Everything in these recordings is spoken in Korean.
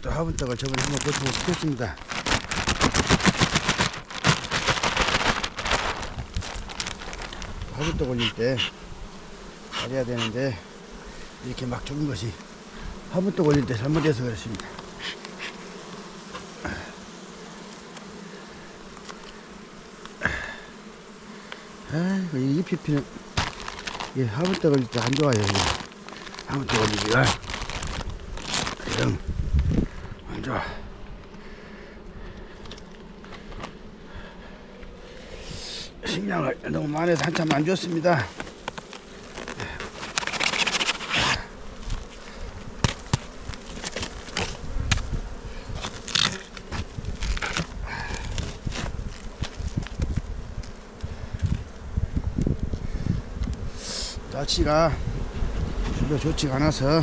또 화분떡을 저번에 한번 버티고 시켰습니다. 화분떡 올릴 때 잘해야 되는데 이렇게 막 죽은 것이 화분떡 올릴 때 잘못해서 그렇습니다. 아이고, 이 잎이 피는 이 화분떡 올릴 때 안 좋아요. 화분떡 올리기가 영 안 좋아. 식량을 너무 많이 해서 한참 안 줬습니다. 날씨가 별로 좋지가 않아서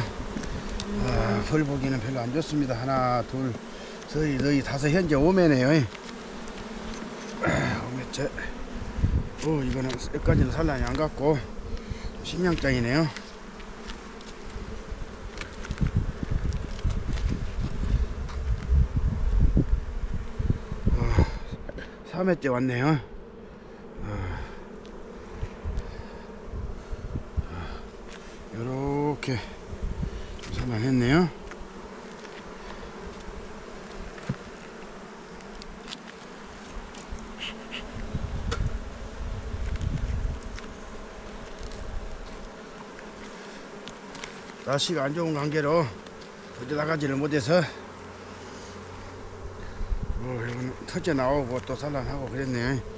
벌 보기는 별로 안 좋습니다. 하나, 둘, 너희 다섯, 현재 5매네요. 5매째. 이거는 여기까지는 산란이 안 갔고 식량장이네요. 3회째 왔네요. 요렇게 산란했네요. 날씨가 안 좋은 관계로 어디 나가지를 못해서 이건 터져 나오고 또 산란하고 그랬네요.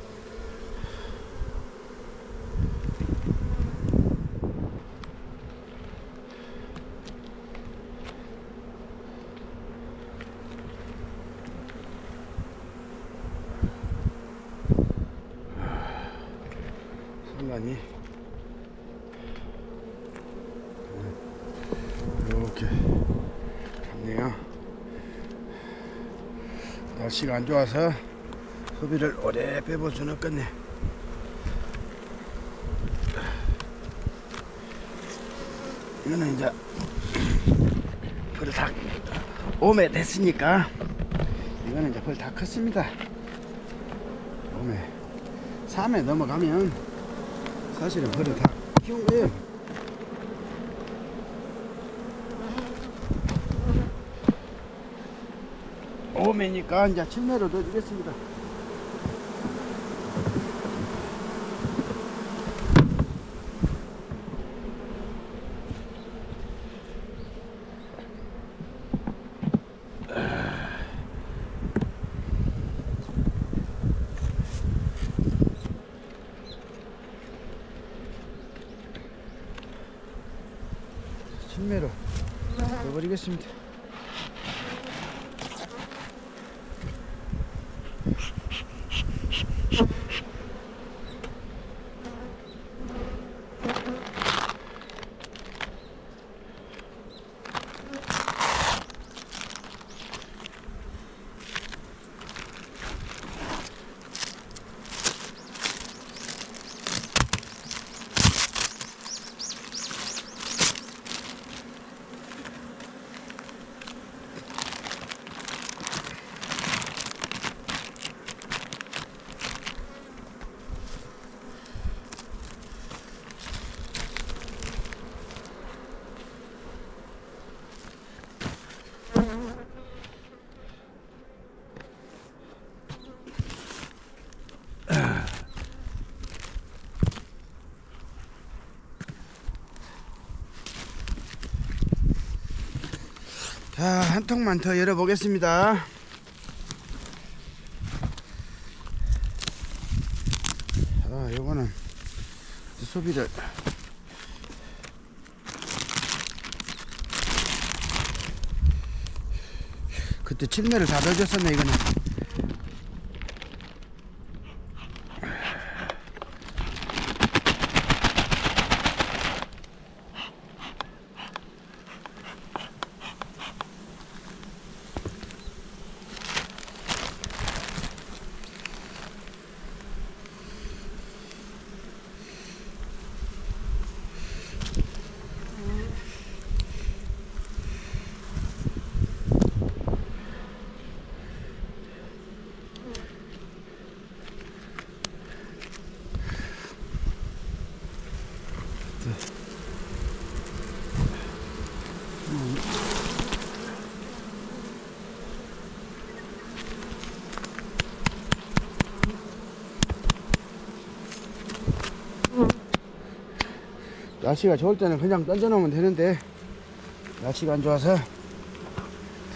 산란이 이렇게 갔네요. 날씨가 안 좋아서 소비를 오래 빼볼 수는 없겠네. 이거는 이제 벌 다 5매 됐으니까 이거는 이제 벌 다 컸습니다. 5매 3매 넘어가면 사실은 벌을 다 키운 거예요. 오매니까 이제 7매로 넣어주겠습니다. 매로 넣어버리겠습니다. 자, 한 통만 더 열어보겠습니다. 자, 요거는 소비를 그때 7매를 다 넣어줬었네. 이거는 날씨가 좋을 때는 그냥 던져놓으면 되는데 날씨가 안 좋아서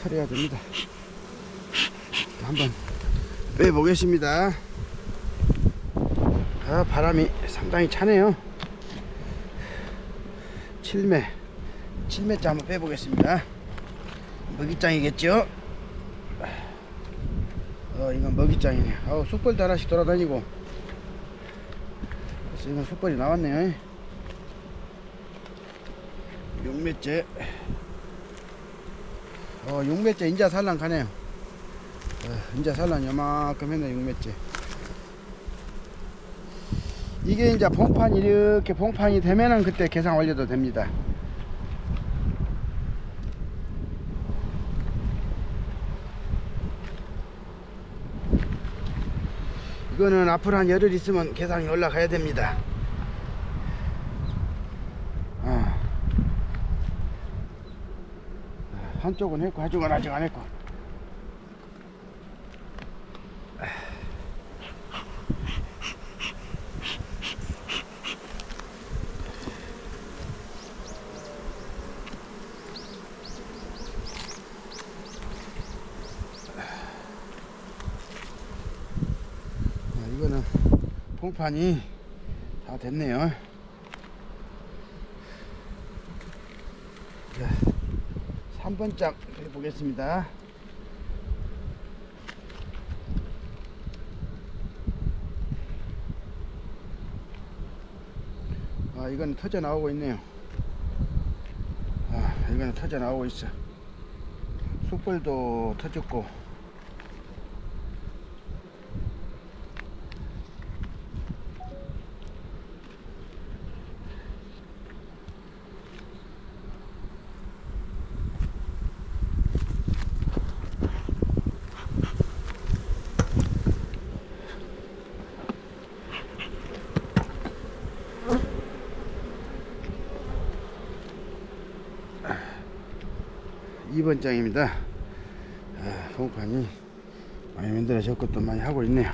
털어야 됩니다. 한번 빼보겠습니다. 아, 바람이 상당히 차네요. 7매째 한번 빼보겠습니다. 먹이장이겠죠? 이건 먹이장이네. 숯벌도 하나씩 돌아다니고. 그래서 이건 숯벌이 나왔네요. 6매째. 6매째 인자 살랑 가네요. 인자 살랑 요만큼 했네. 6매째. 이게 이제 봉판이 이렇게 봉판이 되면은 그때 계산 올려도 됩니다. 이거는 앞으로 한 열흘 있으면 계산이 올라가야 됩니다. 한쪽은 했고 한쪽은 아직 안 했고. 이거는 봉판이 다 됐네요. 자, 3번짝 해보겠습니다. 이건 터져 나오고 있네요. 이거는 터져 나오고 있어. 숯불도 터졌고. 이번 장입니다. 봉판이 많이 만들어졌고 또 많이 하고 있네요.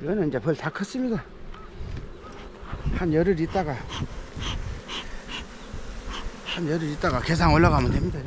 이거는 이제 벌 다 컸습니다. 한 열흘 있다가 계산 올라가면 됩니다.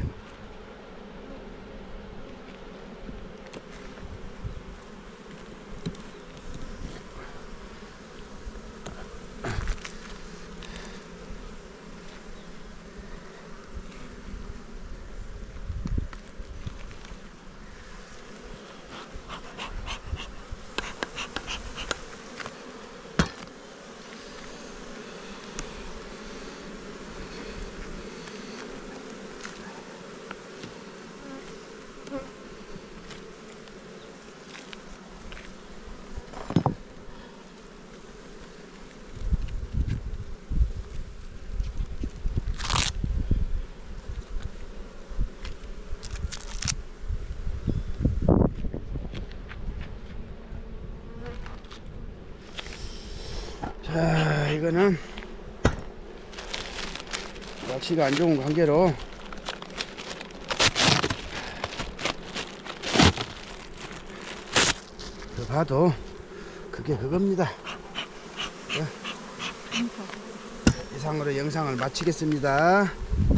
자, 이거는 날씨가 안 좋은 관계로 봐도 그게 그겁니다. 이상으로 영상을 마치겠습니다.